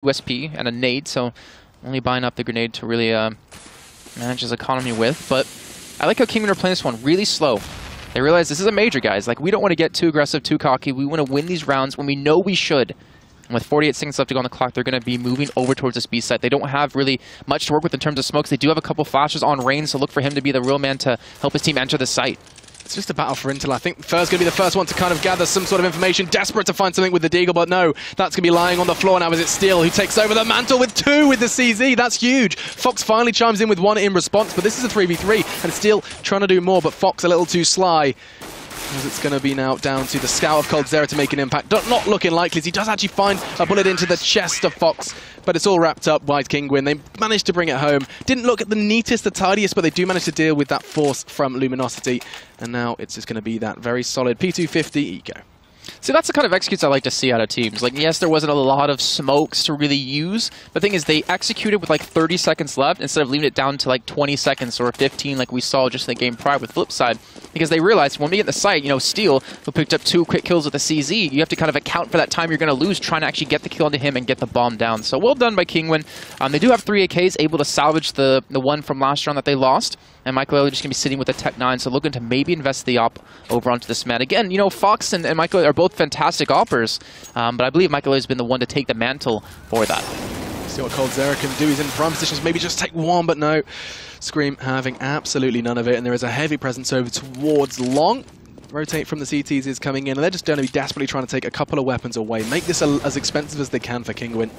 USP and a nade, so only buying up the grenade to really manage his economy with. But I like how Kinguin are playing this one really slow. They realize this is a major, guys. Like, we don't want to get too aggressive, too cocky. We want to win these rounds when we know we should. And with 48 seconds left to go on the clock, they're going to be moving over towards this B site. They don't have really much to work with in terms of smokes. They do have a couple flashes on Rain, so look for him to be the real man to help his team enter the site. It's just a battle for intel. I think Fur's going to be the first one to kind of gather some sort of information, desperate to find something with the Deagle, but no, that's going to be lying on the floor now as it's Steel who takes over the mantle with 2 with the CZ. That's huge. Fox finally chimes in with 1 in response, but this is a 3v3, and Steel trying to do more, but Fox a little too sly. As it's going to be now down to the scout of Coldzera to make an impact. Not looking likely, as he does actually find a bullet into the chest of Fox, but it's all wrapped up by Kinguin. They managed to bring it home. Didn't look at the neatest, the tidiest, but they do manage to deal with that force from Luminosity. And now it's just going to be that very solid P250 eco. See, that's the kind of executes I like to see out of teams. Like, yes, there wasn't a lot of smokes to really use, but the thing is, they executed with like 30 seconds left instead of leaving it down to like 20 seconds or 15 like we saw just in the game prior with Flipside, because they realized when we get in the site, you know, Steel, who picked up 2 quick kills with the CZ, you have to kind of account for that time you're going to lose trying to actually get the kill onto him and get the bomb down. So well done by Kinguin. They do have 3 AKs, able to salvage the one from last round that they lost. And Michael Elliott just going to be sitting with a Tech 9, so looking to maybe invest the op over onto this man. Again, you know, Fox and Michael are both fantastic oppers, but I believe Michael Elliott has been the one to take the mantle for that. See what Coldzera can do. He's in prime positions, maybe just take 1, but no. Scream having absolutely none of it, and there is a heavy presence over towards Long. Rotate from the CTs is coming in, and they're just going to be desperately trying to take a couple of weapons away. Make this as expensive as they can for Kinguin.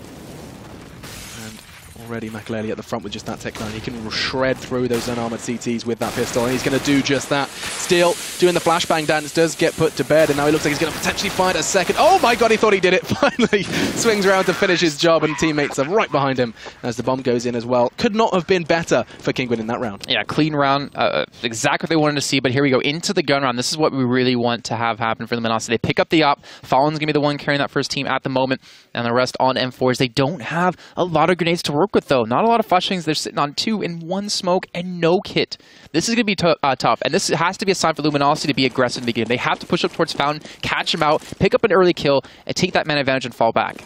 Already Makaleli at the front with just that Tech 9. He can shred through those unarmored CTs with that pistol, and he's going to do just that. Steel doing the flashbang dance does get put to bed, and now he looks like he's going to potentially find a second. Oh my god, he thought he did it. Finally swings around to finish his job, and teammates are right behind him as the bomb goes in as well. Could not have been better for Kinguin in that round. Yeah, clean round. Exactly what they wanted to see, but here we go into the gun round. This is what we really want to have happen for Luminosity. They pick up the op. Fallen's going to be the one carrying that first team at the moment, and the rest on M4s. They don't have a lot of grenades to work with, though. Not a lot of flashbangs. They're sitting on 2 in 1 smoke and no kit. This is going to be tough, and this has to be a sign for Luminosity to be aggressive in the beginning. They have to push up towards Fountain, catch him out, pick up an early kill, and take that man advantage and fall back.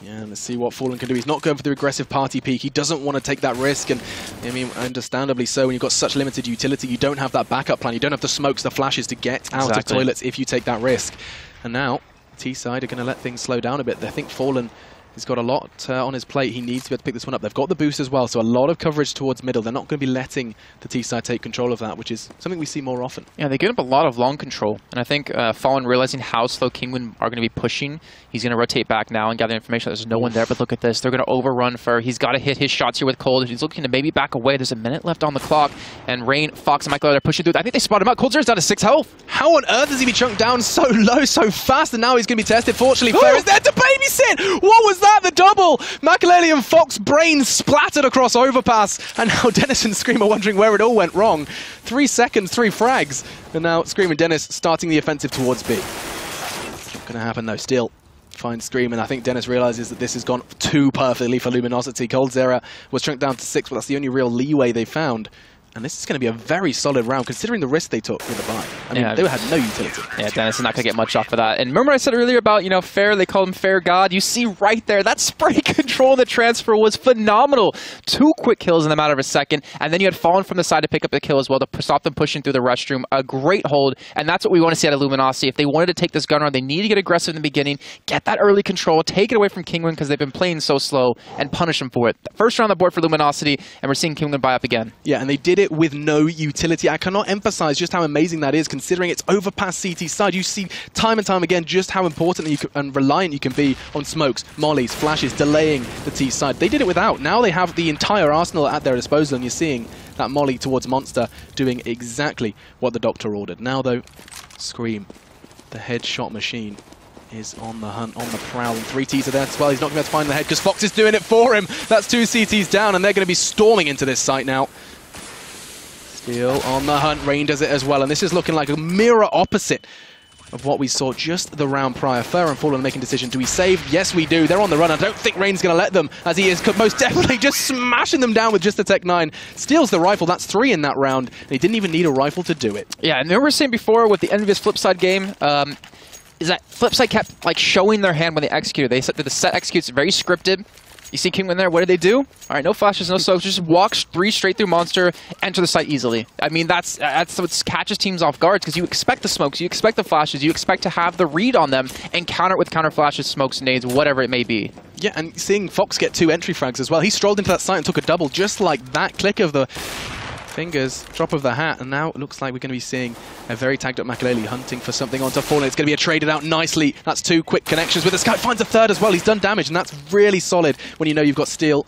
Yeah, and let's see what Fallen can do. He's not going for the aggressive party peek. He doesn't want to take that risk, and I mean, understandably so. When you've got such limited utility, you don't have that backup plan. You don't have the smokes, the flashes to get out of toilets if you take that risk. And now, T-side are going to let things slow down a bit. They think Fallen has got a lot on his plate. He needs to be able to pick this one up. They've got the boost as well, so a lot of coverage towards middle. They're not going to be letting the T-side take control of that, which is something we see more often. Yeah, they get up a lot of long control, and I think Fallen realizing how slow Kinguin are going to be pushing, he's going to rotate back now and gather information. There's no one there, but look at this. They're going to overrun Fur. He's got to hit his shots here with Cold. He's looking to maybe back away. There's a minute left on the clock, and Rain, Fox, and Michael are pushing through. I think they spot him out. Coldzera's down to 6 health. How on earth does he be chunked down so low, so fast, and now he's going to be tested? Fortunately, Fur is there to babysit. What was that? The double! Makaleli and Fox brains splattered across Overpass, and now Dennis and Scream are wondering where it all went wrong. 3 seconds, 3 frags, and now Scream and Dennis starting the offensive towards B. Not going to happen though. Still finds Scream, and I think Dennis realizes that this has gone too perfectly for Luminosity. Coldzera was shrunk down to 6, but that's the only real leeway they found. And this is going to be a very solid round, considering the risk they took with the buy. I mean, they had no utility. Yeah, Dennis is not going to get much off of that. And remember I said earlier about, you know, Fair, they call him Fair God. You see right there, that spray control in the transfer was phenomenal. 2 quick kills in the matter of a second. And then you had Fallen from the side to pick up the kill as well to stop them pushing through the restroom. A great hold. And that's what we want to see out of Luminosity. If they wanted to take this gun round, they need to get aggressive in the beginning, get that early control, take it away from Kinguin because they've been playing so slow, and punish them for it. First round on the board for Luminosity, and we're seeing Kinguin buy up again. Yeah, and they did it with no utility. I cannot emphasize just how amazing that is, considering it's Overpass CT side. You see time and time again just how important and reliant you can be on smokes, mollies, flashes, delaying the T side. They did it without. Now they have the entire arsenal at their disposal, and you're seeing that molly towards Monster doing exactly what the doctor ordered. Now though, Scream, the headshot machine, is on the hunt, on the prowl, and 3 Ts are there as well. He's not going to find the head because Fox is doing it for him. That's 2 CTs down, and they're going to be storming into this site now. Steel on the hunt. Rain does it as well, and this is looking like a mirror opposite of what we saw just the round prior. Fur and Fallen making a decision. Do we save? Yes, we do. They're on the run. I don't think Rain's going to let them, as he is most definitely just smashing them down with just the Tech 9. Steals the rifle. That's 3 in that round, and he didn't even need a rifle to do it. Yeah, and we were saying before with the end of his Flipside game, is that Flipside kept like showing their hand when they executed. They said that the set executes very scripted. You see Kinguin there, what did they do? All right, no flashes, no soaks, just walk 3 straight through Monster, enter the site easily. I mean, that's what catches teams off guard, because you expect the smokes, you expect the flashes, you expect to have the read on them, and counter it with counter flashes, smokes, nades, whatever it may be. Yeah, and seeing Fox get 2 entry frags as well. He strolled into that site and took a double, just like that. Click of the fingers, drop of the hat, and now it looks like we're going to be seeing a very tagged up Makelele hunting for something onto Fallen. It's going to be a traded out nicely. That's 2 quick connections with the Scout. Finds a third as well. He's done damage, and that's really solid when you know you've got Steel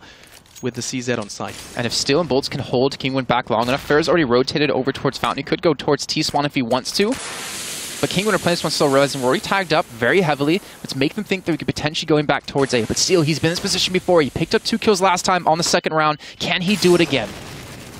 with the CZ on site. And if Steel and Bolts can hold Kinguin back long enough, Fair's already rotated over towards Fountain. He could go towards T-Spawn if he wants to. But Kinguin are playing this one still realizing we're already tagged up very heavily. Let's make them think that we could potentially going back towards A. But Steel, he's been in this position before. He picked up 2 kills last time on the second round. Can he do it again?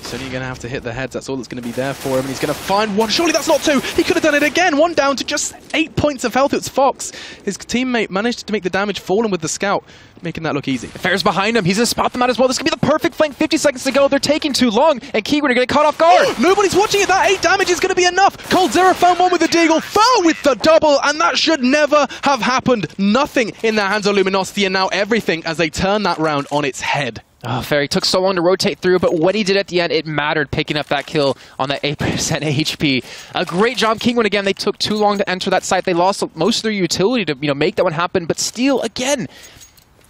So you're going to have to hit the heads. That's all that's going to be there for him. And he's going to find 1. Surely that's not 2. He could have done it again. 1 down to just 8 points of health. It's Fox. His teammate managed to make the damage. Fallen with the Scout, making that look easy. Fair's behind him. He's going to spot them out as well. This could be the perfect flank. 50 seconds to go. They're taking too long. And Kinguin are going to get caught off guard. Nobody's watching it. That 8 damage is going to be enough. coldzera found 1 with the deagle. Fell with the double. And that should never have happened. Nothing in their hands on Luminosity. And now everything as they turn that round on its head. Oh, Fair, he took so long to rotate through, but what he did at the end, it mattered, picking up that kill on that 8% HP. A great job, Kinguin, again. They took too long to enter that site. They lost most of their utility to make that one happen, but Steel, again,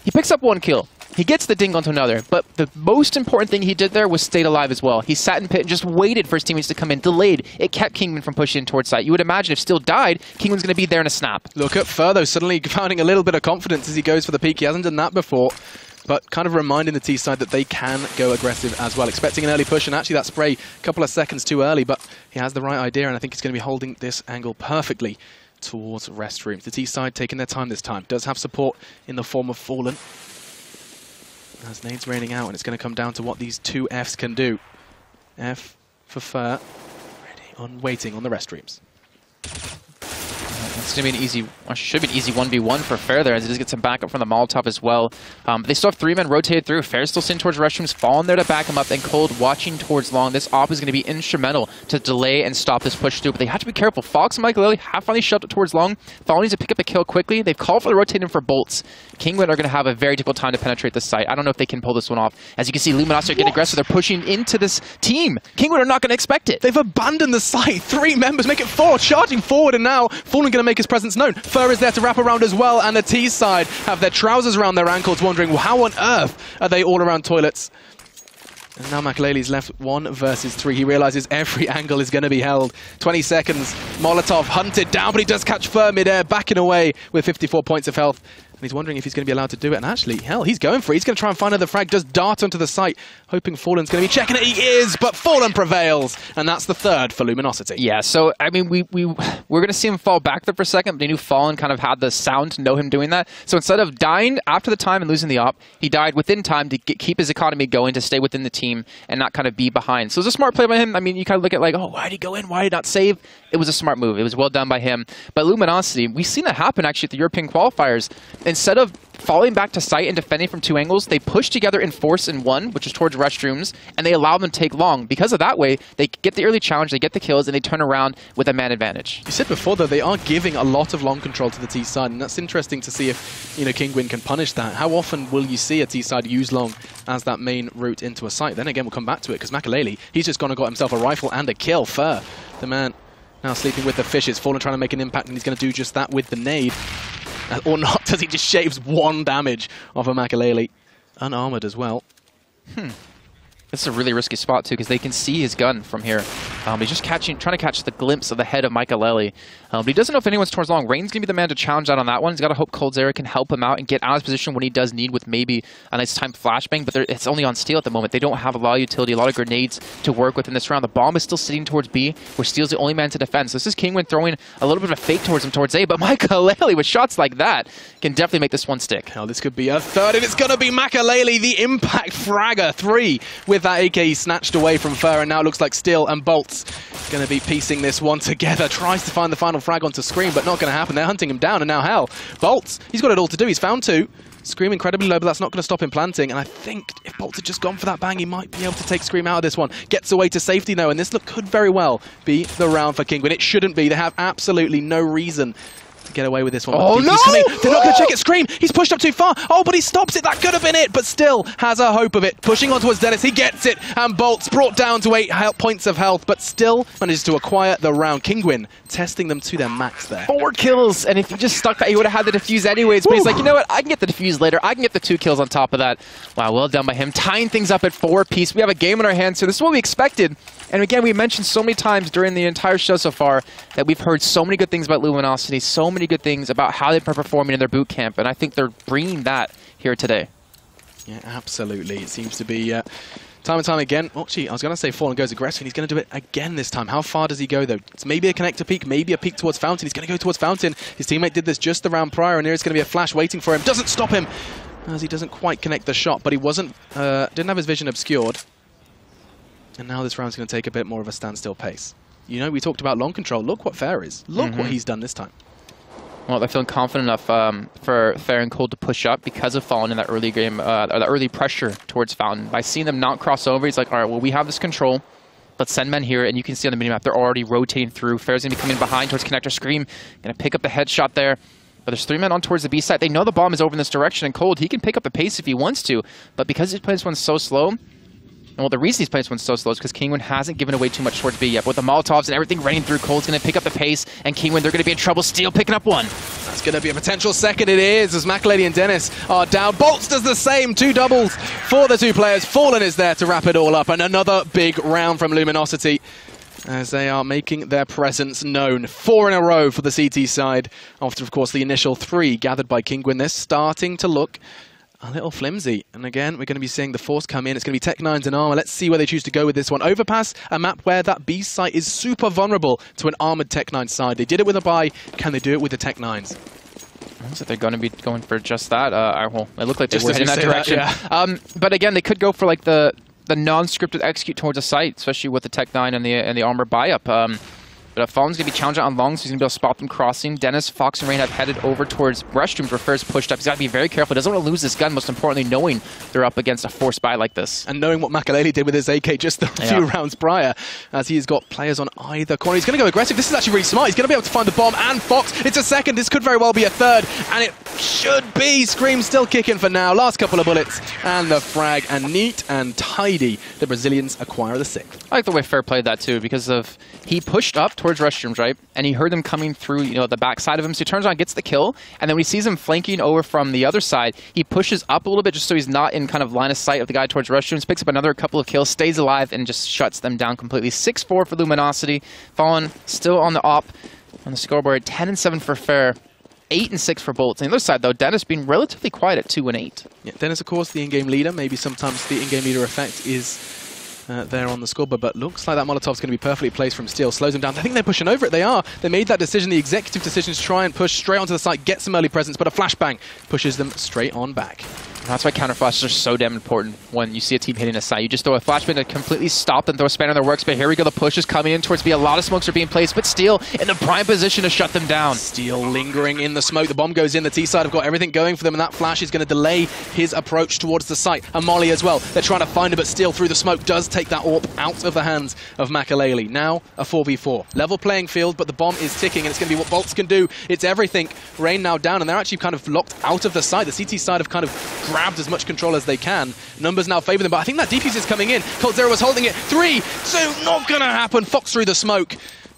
he picks up 1 kill. He gets the ding onto another, but the most important thing he did there was stayed alive as well. He sat in pit and just waited for his teammates to come in, delayed. It kept Kinguin from pushing towards site. You would imagine if Steel died, Kinguin's going to be there in a snap. Look at Furtho, suddenly finding a little bit of confidence as he goes for the peak. He hasn't done that before. But kind of reminding the T side that they can go aggressive as well. Expecting an early push, and actually that spray a couple of seconds too early, but he has the right idea, and I think he's going to be holding this angle perfectly towards restrooms. The T side taking their time this time. Does have support in the form of Fallen. As nades raining out, and it's going to come down to what these 2 Fs can do. F for Fur, ready on waiting on the restrooms. It's going to be an easy, or should be an easy 1v1 for Fair there, as he does get some backup from the Molotov as well. But they still have 3 men rotated through. Fair's still sitting towards restrooms, falling there to back him up, and Cold watching towards long. This op is going to be instrumental to delay and stop this push through, but they have to be careful. Fox and Makelele have finally shoved it towards long. Fallen needs to pick up a kill quickly. They've called for the rotating for Bolts. Kinguin are going to have a very difficult time to penetrate the site. I don't know if they can pull this one off. As you can see, Luminosity are getting aggressive. They're pushing into this team. Kinguin are not going to expect it. They've abandoned the site. 3 members make it 4, charging forward, and now Fallen going to make his presence known. Fur is there to wrap around as well, and the T side have their trousers around their ankles, wondering how on earth are they all around toilets. And now Makelele's left 1 versus 3. He realizes every angle is going to be held. 20 seconds. Molotov hunted down, but he does catch Fur midair, backing away with 54 points of health. And he's wondering if he's going to be allowed to do it. And actually, hell, he's going for it. He's going to try and find another frag. Does dart onto the site, hoping Fallen's going to be checking it. He is, but Fallen prevails. And that's the 3rd for Luminosity. Yeah, so, I mean, we're going to see him fall back there for a second, but he knew Fallen kind of had the sound to know him doing that. So instead of dying after the time and losing the op, he died within time to keep his economy going, to stay within the team and not kind of be behind. So it was a smart play by him. I mean, you kind of look at like, oh, why did he go in? Why did he not save? It was a smart move. It was well done by him. But Luminosity, we've seen that happen actually at the European qualifiers. Instead of falling back to site and defending from 2 angles, they push together in force in 1, which is towards restrooms, and they allow them to take long. Because of that way, they get the early challenge, they get the kills, and they turn around with a man advantage. You said before, though, they are giving a lot of long control to the T side, and that's interesting to see if, Kinguin can punish that. How often will you see a T side use long as that main route into a site? Then again, we'll come back to it, because Makelele, he's just gone and got himself a rifle and a kill. Fur, the man now sleeping with the fishes. Fallen trying to make an impact, and he's going to do just that with the nade. Or not, as he just shaves 1 damage off of Makelele. Unarmored as well. This is a really risky spot, too, because they can see his gun from here. He's just trying to catch the glimpse of the head of Makelele. But he doesn't know if anyone's towards long. Rain's going to be the man to challenge out on that one. He's got to hope coldzera can help him out and get out of his position when he does need with maybe a nice time flashbang. But it's only on Steel at the moment. They don't have a lot of utility, a lot of grenades to work with in this round. The bomb is still sitting towards B, where Steel's the only man to defend. So this is Kinguin throwing a little bit of a fake towards him towards A. But Makelele, with shots like that, can definitely make this one stick. Hell, this could be a 3rd, and it's going to be Makelele, the impact fragger. 3 with that AK snatched away from Fur, and now it looks like Steel and Bolts going to be piecing this one together. Tries to find the final frag onto Scream, but not going to happen. They're hunting him down, and now hell, Bolts, he's got it all to do. He's found 2. Scream incredibly low, but that's not going to stop him planting. And I think if Bolts had just gone for that bang, he might be able to take Scream out of this one. Gets away to safety now, and this could very well be the round for Kinguin. It shouldn't be. They have absolutely no reason to get away with this one. Oh, no! They're not going to check it. Scream! He's pushed up too far. Oh, but he stops it. That could have been it, but still has a hope of it. Pushing on towards Dennis. He gets it. And Bolt's brought down to 8 points of health, but still manages to acquire the round. Kinguin testing them to their max there. 4 kills, and if he just stuck that, he would have had the defuse anyways. But he's like, you know what? I can get the defuse later. I can get the 2 kills on top of that. Wow, well done by him. Tying things up at 4 apiece. We have a game in our hands, so this is what we expected. And again, we mentioned so many times during the entire show so far that we've heard so many good things about Luminosity, so many good things about how they've been performing in their boot camp, and I think they're bringing that here today. Yeah, absolutely. It seems to be time and time again. Oh, gee, I was going to say Fallen goes aggressive, and he's going to do it again this time. How far does he go, though? It's maybe a connector peek, maybe a peek towards Fountain. He's going to go towards Fountain. His teammate did this just the round prior, and here it's going to be a flash waiting for him. Doesn't stop him, as he doesn't quite connect the shot, but he wasn't, didn't have his vision obscured. And now this round's going to take a bit more of a standstill pace. You know, we talked about long control. Look what Fair is. Look what he's done this time. Well, they're feeling confident enough for Fair and Cold to push up because of Fallen in that early game, or the early pressure towards Fountain. By seeing them not cross over, he's like, all right, well, we have this control. Let's send men here, and you can see on the minimap, they're already rotating through. Fair's going to be coming behind towards Connector Scream. Going to pick up the headshot there. But there's 3 men on towards the B side. They know the bomb is over in this direction, and Cold, he can pick up the pace if he wants to. But because he's playing this one so slow, well, the reason he's playing this one so slow is because Kinguin hasn't given away too much towards B yet. With the Molotovs and everything raining through, Cold's going to pick up the pace, and Kinguin, they're going to be in trouble. Steel picking up 1. That's going to be a potential second. It is, as McAlady and Dennis are down. Bolts does the same. 2 doubles for the 2 players. Fallen is there to wrap it all up, and another big round from Luminosity as they are making their presence known. 4 in a row for the CT side after, of course, the initial 3 gathered by Kinguin. They're starting to look a little flimsy. And again, we're going to be seeing the Force come in. It's going to be Tech 9s and Armor. Let's see where they choose to go with this one. Overpass, a map where that B site is super vulnerable to an armored Tech 9 side. They did it with a buy. Can they do it with the Tech 9s? Looks like they're going to be going for just that. Well, it looked like they were in that direction. Yeah. But again, they could go for like the non-scripted execute towards a site, especially with the Tech 9 and the Armor buy-up. But Fallen's going to be challenging on long, so he's going to be able to spot them crossing. Dennis, Fox, and Rain have headed over towards restrooms where Fair's pushed up. He's got to be very careful. He doesn't want to lose this gun, most importantly, knowing they're up against a force buy like this. And knowing what Makaleli did with his AK just a few rounds prior, as he's got players on either corner. He's going to go aggressive. This is actually really smart. He's going to be able to find the bomb and Fox. It's a second. This could very well be a third, and it should be. Scream still kicking for now. Last couple of bullets, and the frag, and neat and tidy. The Brazilians acquire the 6th. I like the way Fair played that, too, because of he pushed up towards restrooms, right? And he heard them coming through, you know, the back side of him. So he turns around, gets the kill, and then when he sees him flanking over from the other side, he pushes up a little bit just so he's not in kind of line of sight of the guy towards restrooms, picks up another couple of kills, stays alive, and just shuts them down completely. 6-4 for Luminosity. Fallen still on the op on the scoreboard. 10-7 for Fair. 8-6 for Bolts. On the other side, though, Dennis being relatively quiet at 2-8. Yeah, Dennis, of course, the in-game leader. Maybe sometimes the in-game leader effect is there on the scoreboard, but looks like that Molotov's going to be perfectly placed from Steel. Slows him down. I think they're pushing over it. They are. They made that decision, the executive decision, to try and push straight onto the site, get some early presence, but a flashbang pushes them straight on back. That's why counter flashes are so damn important when you see a team hitting a site. You just throw a flashbang to completely stop them, throw a spanner in their works, but here we go, the push is coming in towards B. A lot of smokes are being placed, but Steel in the prime position to shut them down. Steel lingering in the smoke. The bomb goes in. The T side have got everything going for them, and that flash is going to delay his approach towards the site. And Molly as well. They're trying to find him, but Steel through the smoke does take that AWP out of the hands of Makaleli. Now a 4v4. Level playing field, but the bomb is ticking, and it's going to be what Bolts can do. It's everything. Rain now down, and they're actually kind of locked out of the site. The CT side have kind of grabbed as much control as they can. Numbers now favour them, but I think that defuse is coming in. Cold Zero was holding it. 3, 2, not going to happen. Fox through the smoke.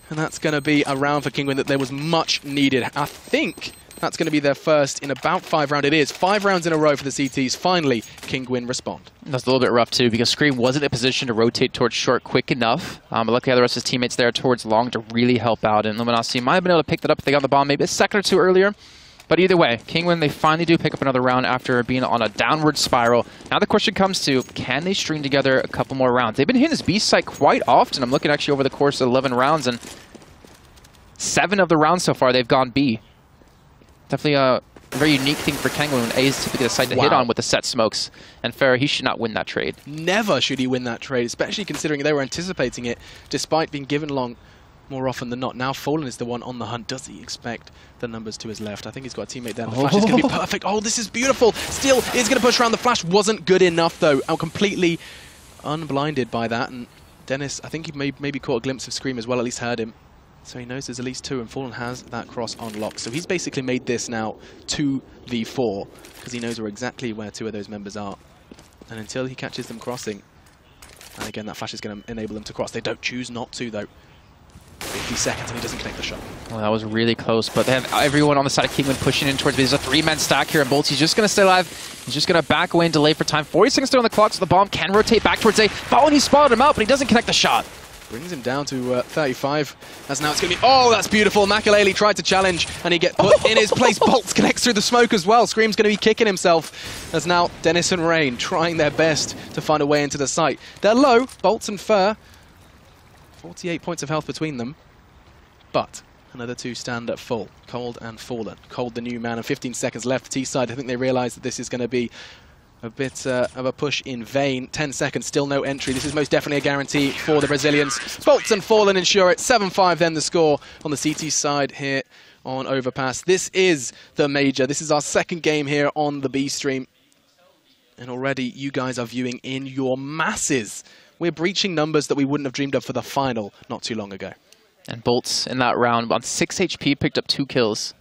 And that's going to be a round for Kinguin that there was much needed. I think that's going to be their first in about 5 rounds. It is 5 rounds in a row for the CTs. Finally, Kinguin respond. That's a little bit rough, too, because Scream wasn't in a position to rotate towards short quick enough. But luckily, the rest of his teammates there towards long to really help out. And Luminosity might have been able to pick that up if they got the bomb maybe a second or two earlier. But either way, Kinguin, they finally do pick up another round after being on a downward spiral. Now the question comes to, can they string together a couple more rounds? They've been hitting this B site quite often. I'm looking actually over the course of 11 rounds, and 7 of the rounds so far, they've gone B. Definitely a very unique thing for Kinguin when A is typically the site to hit on with the set smokes. And Fair, he should not win that trade. Never should he win that trade, especially considering they were anticipating it, despite being given long more often than not. Now Fallen is the one on the hunt. Does he expect the numbers to his left? I think he's got a teammate there. The flash is going to be perfect. Oh, this is beautiful. Steel is going to push around. The flash wasn't good enough, though. I'm completely unblinded by that. And Dennis, I think he maybe caught a glimpse of Scream as well, at least heard him. So he knows there's at least 2, and Fallen has that cross on lock. So he's basically made this now 2v4, because he knows exactly where 2 of those members are. And until he catches them crossing, and again, that flash is going to enable them to cross. They don't choose not to, though. 50 seconds, and he doesn't connect the shot. Well, that was really close, but they have everyone on the side of Kinguin pushing in towards me. There's a 3-man stack here, and Bolts, he's just going to stay alive. He's just going to back away and delay for time. 40 seconds still on the clock, so the bomb can rotate back towards A. Fallen, he spotted him out, but he doesn't connect the shot. Brings him down to 35. As now it's going to be... Oh, that's beautiful. Makalele tried to challenge, and he get put in his place. Bolts connects through the smoke as well. Scream's going to be kicking himself. As now Dennis and Rain trying their best to find a way into the site. They're low, Bolts and Fur. 48 points of health between them. But another 2 stand at full. Cold and Fallen. Cold, the new man, and 15 seconds left. T-side, I think they realise that this is going to be a bit of a push in vain. 10 seconds, still no entry. This is most definitely a guarantee for the Brazilians. Bolts and Fallen ensure it. 7-5 then the score on the CT side here on Overpass. This is the major. This is our second game here on the B stream. And already you guys are viewing in your masses. We're breaching numbers that we wouldn't have dreamed of for the final not too long ago. And Bolts in that round on 6 HP picked up 2 kills.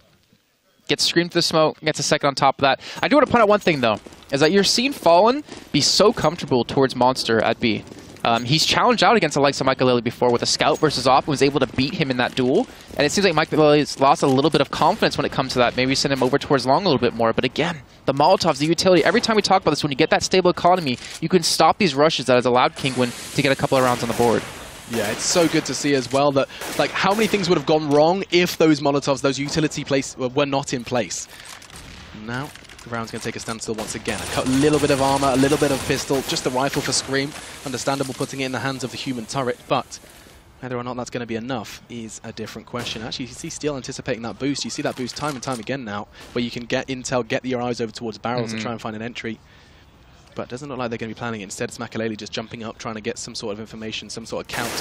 Gets screamed through the smoke, gets a second on top of that. I do want to point out one thing, though, is that you're seeing Fallen be so comfortable towards Monster at B. He's challenged out against the likes of Makalele before with a scout versus op and was able to beat him in that duel. And it seems like Makalele's lost a little bit of confidence when it comes to that. Maybe send him over towards long a little bit more. But again, the Molotovs, the utility, every time we talk about this, when you get that stable economy, you can stop these rushes that has allowed Kinguin to get a couple of rounds on the board. Yeah, it's so good to see as well that, like, how many things would have gone wrong if those Molotovs, those utility place were not in place. Now, the round's going to take a standstill once again. A little bit of armor, a little bit of pistol, just the rifle for Scream. Understandable putting it in the hands of the human turret, but whether or not that's going to be enough is a different question. Actually, you see Steel anticipating that boost. You see that boost time and time again now, where you can get intel, get your eyes over towards barrels and try and find an entry. But it doesn't look like they're going to be planning it. Instead, it's Makalele just jumping up, trying to get some sort of information, some sort of count.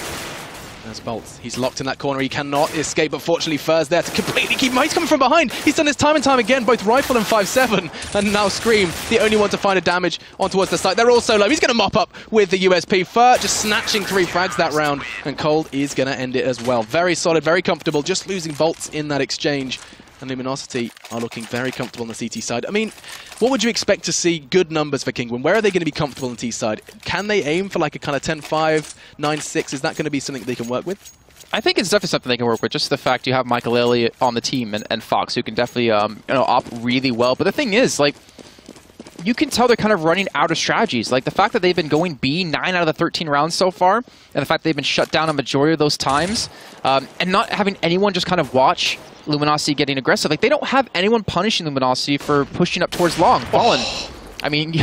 There's Bolts. He's locked in that corner. He cannot escape, but fortunately, Fur's there to completely keep him. He's coming from behind. He's done this time and time again, both Rifle and 5-7. And now Scream, the only one to find a damage on towards the site. They're all so low. He's going to mop up with the USP. Fur just snatching 3 frags that round. And Cold is going to end it as well. Very solid, very comfortable. Just losing Bolts in that exchange. And Luminosity are looking very comfortable on the CT side. I mean, what would you expect to see good numbers for Kinguin? Where are they going to be comfortable on the T side? Can they aim for like a kind of 10-5, 9-6? Is that going to be something they can work with? I think it's definitely something they can work with. Just the fact you have Makalele on the team and Fox, who can definitely op really well. But the thing is, like, you can tell they're kind of running out of strategies. Like, the fact that they've been going B 9 out of the 13 rounds so far, and the fact that they've been shut down a majority of those times, and not having anyone just kind of watch Luminosity getting aggressive. Like, they don't have anyone punishing Luminosity for pushing up towards long. Fallen. I mean,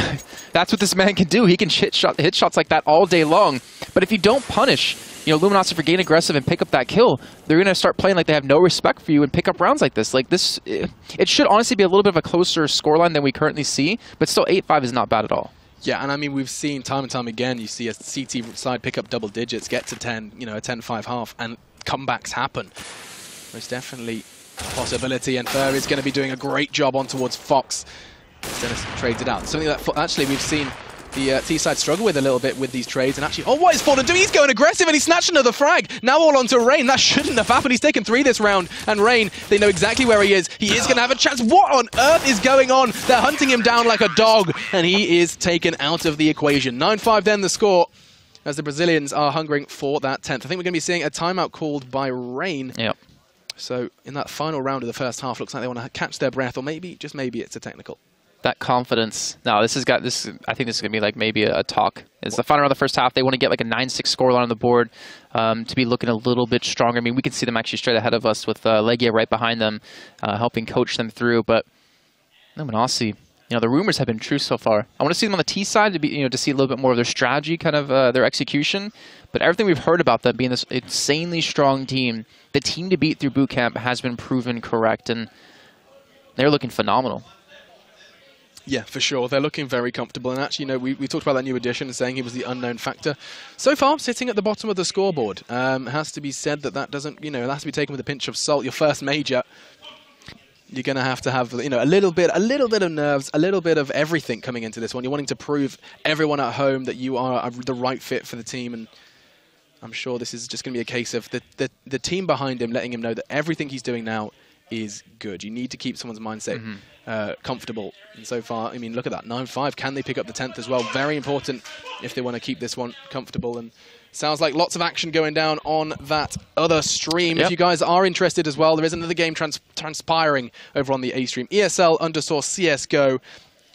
that's what this man can do. He can hit shots like that all day long. But if you don't punish, Luminosity for getting aggressive and pick up that kill, they're going to start playing like they have no respect for you and pick up rounds like this. Like this, it should honestly be a little bit of a closer scoreline than we currently see, but still 8-5 is not bad at all. Yeah, and I mean, we've seen time and time again, you see a CT side pick up double digits, get to 10, a 10-5 half, and comebacks happen. Most definitely a possibility, and Fur is going to be doing a great job on towards Fox. Dennis trades it out. Something that actually we've seen the T-side struggle with a little bit with these trades, and actually, what is Fallen doing? He's going aggressive, and he snatched another frag. Now all onto Rain. That shouldn't have happened. He's taken 3 this round, and Rain, they know exactly where he is. He is going to have a chance. What on earth is going on? They're hunting him down like a dog, and he is taken out of the equation. 9-5 then the score, as the Brazilians are hungering for that 10th. I think we're going to be seeing a timeout called by Rain. Yep. So in that final round of the first half, looks like they want to catch their breath, or maybe, just maybe, it's a technical. That confidence. No, this has got this. I think this is going to be like maybe a talk. It's the final round of the first half. They want to get like a 9-6 scoreline on the board to be looking a little bit stronger. I mean, we can see them actually straight ahead of us with Legia right behind them, helping coach them through. But Luminosity, the rumors have been true so far. I want to see them on the T side to be, to see a little bit more of their strategy, kind of their execution. But everything we've heard about them being this insanely strong team, the team to beat through boot camp has been proven correct, and they're looking phenomenal. Yeah, for sure. They're looking very comfortable. And actually, we talked about that new addition and saying he was the unknown factor. So far, sitting at the bottom of the scoreboard. It has to be said that doesn't, it has to be taken with a pinch of salt. Your first major, you're going to have, a little bit of nerves, a little bit of everything coming into this one. You're wanting to prove everyone at home that you are the right fit for the team. And I'm sure this is just going to be a case of the team behind him letting him know that everything he's doing now is good. You need to keep someone's mindset comfortable. And so far, I mean, look at that, 9-5. Can they pick up the 10th as well? Very important if they want to keep this one comfortable. And sounds like lots of action going down on that other stream. If you guys are interested as well, there is another game transpiring over on the A stream. ESL_CSGO.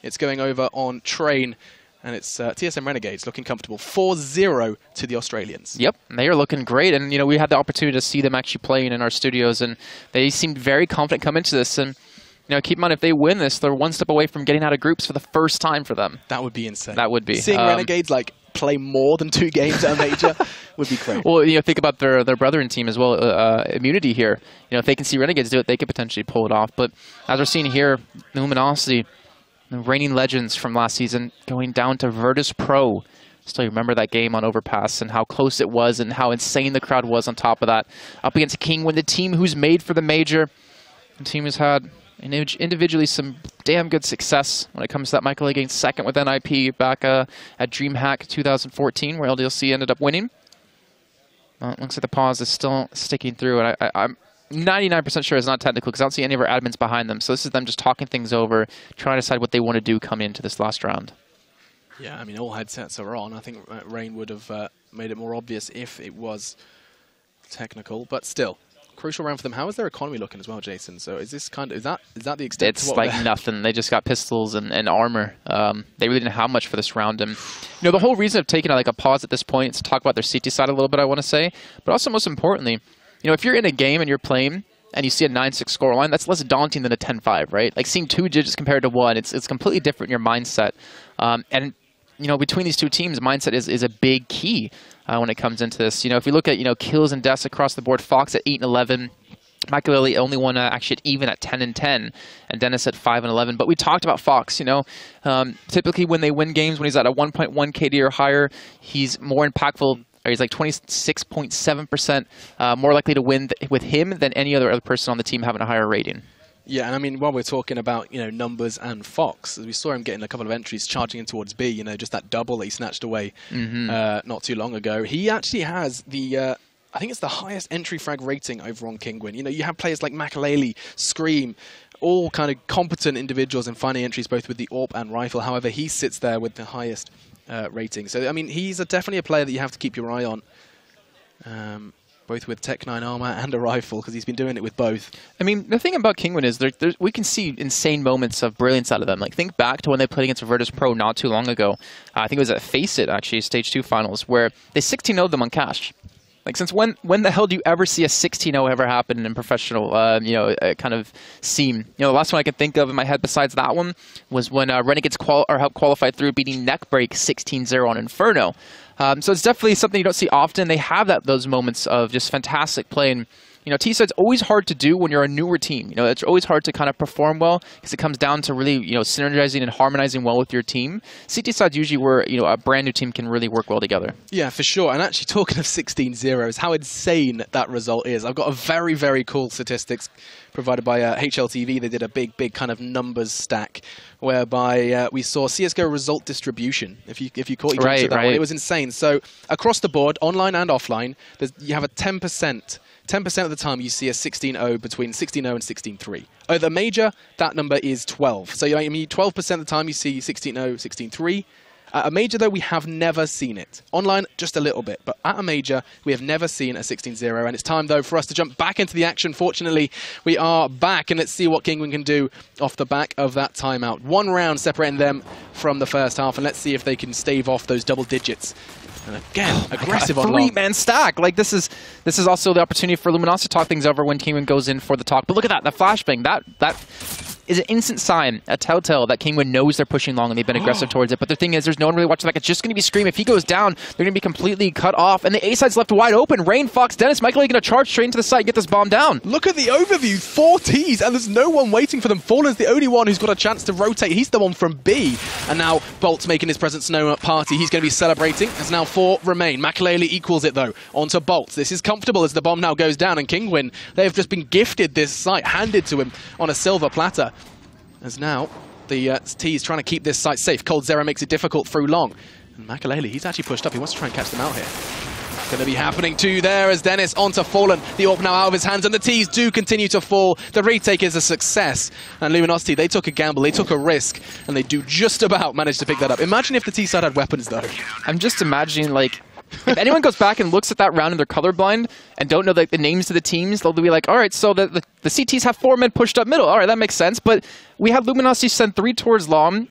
It's going over on Train. And it's TSM Renegades looking comfortable. 4-0 to the Australians. Yep, they are looking great. And, you know, we had the opportunity to see them actually playing in our studios, and they seemed very confident come into this. And, you know, keep in mind, if they win this, they're one step away from getting out of groups for the first time for them. That would be insane. That would be. Seeing Renegades, like, play more than 2 games at a major would be great. Well, you know, think about their brethren team as well, Immunity here. You know, if they can see Renegades do it, they could potentially pull it off. But as we're seeing here, Luminosity, the reigning legends from last season, going down to Virtus Pro. Still remember that game on Overpass and how close it was and how insane the crowd was on top of that. Up against Kinguin, the team who's made for the major. The team has had individually some damn good success when it comes to that. Michael getting second with NIP back at DreamHack 2014, where LDLC ended up winning. Well, it looks like the pause is still sticking through, and I'm 99% sure it's not technical because I don't see any of our admins behind them. So this is them just talking things over, trying to decide what they want to do coming into this last round. Yeah, I mean, all headsets are on. I think Rain would have made it more obvious if it was technical, but still. Crucial round for them. How is their economy looking as well, Jason? So is this kind of, is that the extent? It's like nothing. They just got pistols and armor. They really didn't have much for this round. And you know, the whole reason of taking like a pause at this point is to talk about their CT side a little bit, I want to say. But also, most importantly, you know, if you're in a game and you're playing and you see a 9-6 scoreline, that's less daunting than a 10-5, right? Like seeing 2 digits compared to 1, it's completely different in your mindset. And you know, between these two teams, mindset is a big key when it comes into this. You know, if we look at, you know, kills and deaths across the board, Fox at 8 and 11. Machiavelli only won actually even at 10 and 10, and Dennis at 5 and 11. But we talked about Fox. You know, typically when they win games, when he's at a 1.1 KD or higher, he's more impactful. Or he's like 26.7% more likely to win with him than any other person on the team having a higher rating. Yeah, and I mean, while we're talking about, you know, numbers and Fox, we saw him getting a couple of entries charging in towards B, you know, just that double that he snatched away not too long ago. He actually has the, I think it's the highest entry frag rating over on Kinguin. You know, you have players like Makalele, Scream, all kind of competent individuals in finding entries both with the AWP and rifle. However, he sits there with the highest rating. So, I mean, he's definitely a player that you have to keep your eye on. Both with Tech 9 armor and a rifle, because he's been doing it with both. I mean, the thing about Kinguin is we can see insane moments of brilliance out of them. Like, think back to when they played against Virtus Pro not too long ago. I think it was at Face It, actually, Stage 2 finals, where they 16-0'd them on cash. Like, since when the hell do you ever see a 16-0 ever happen in professional, you know, kind of scene? You know, the last one I can think of in my head besides that one was when Renegades helped qualify through beating Neckbreak 16-0 on Inferno. So it's definitely something you don't see often. They have those moments of just fantastic play. And, you know, T-side's always hard to do when you're a newer team. You know, it's always hard to kind of perform well because it comes down to really, you know, synergizing and harmonizing well with your team. CT side's usually where, you know, a brand new team can really work well together. Yeah, for sure. And actually, talking of 16-0s, how insane that result is. I've got a very, very cool statistics provided by HLTV. They did a big kind of numbers stack whereby we saw CSGO result distribution. If you caught your glimpse of that one, it was insane. So across the board, online and offline, you have a 10%. 10% of the time you see a 16-0 between 16-0 and 16-3. At the major, that number is 12. So I mean, 12% of the time you see 16-0, 16-3. At a major, though, we have never seen it. Online, just a little bit. But at a major, we have never seen a 16-0. And it's time, though, for us to jump back into the action. Fortunately, we are back. And let's see what Kinguin can do off the back of that timeout. 1 round separating them from the first half. And let's see if they can stave off those double digits. And again, aggressive on long. 3-man stack. Like, this is also the opportunity for Luminosity to talk things over when Kinguin goes in for the talk. But look at that, the flashbang. That is an instant sign, a telltale that Kinguin knows they're pushing long and they've been aggressive towards it. But the thing is, there's no one really watching back. It's just going to be Scream. If he goes down, they're going to be completely cut off. And the A side's left wide open. Rain, Fox, Dennis, Michael are going to charge straight into the site and get this bomb down. Look at the overview. 4 Ts, and there's no one waiting for them. Fallen's the only one who's got a chance to rotate. He's the one from B. And now Bolt's making his presence known at party. He's going to be celebrating. There's now 4 remain. Makalele equals it, though, onto Bolt. This is comfortable as the bomb now goes down. And Kinguin, they have just been gifted this site, handed to him on a silver platter. As now, the T is trying to keep this site safe. Cold Zero makes it difficult through long. And Makalele, he's actually pushed up. He wants to try and catch them out here. Going to be happening too there as Dennis onto Fallen. The AWP now out of his hands, and the T's do continue to fall. The retake is a success. And Luminosity, they took a gamble, they took a risk, and they do just about manage to pick that up. Imagine if the T side had weapons, though. I'm just imagining, like, if anyone goes back and looks at that round and they're colorblind and don't know the names of the teams, they'll be like, all right, so the CTs have 4 men pushed up middle. All right, that makes sense. But we had Luminosity send 3 towards Lom.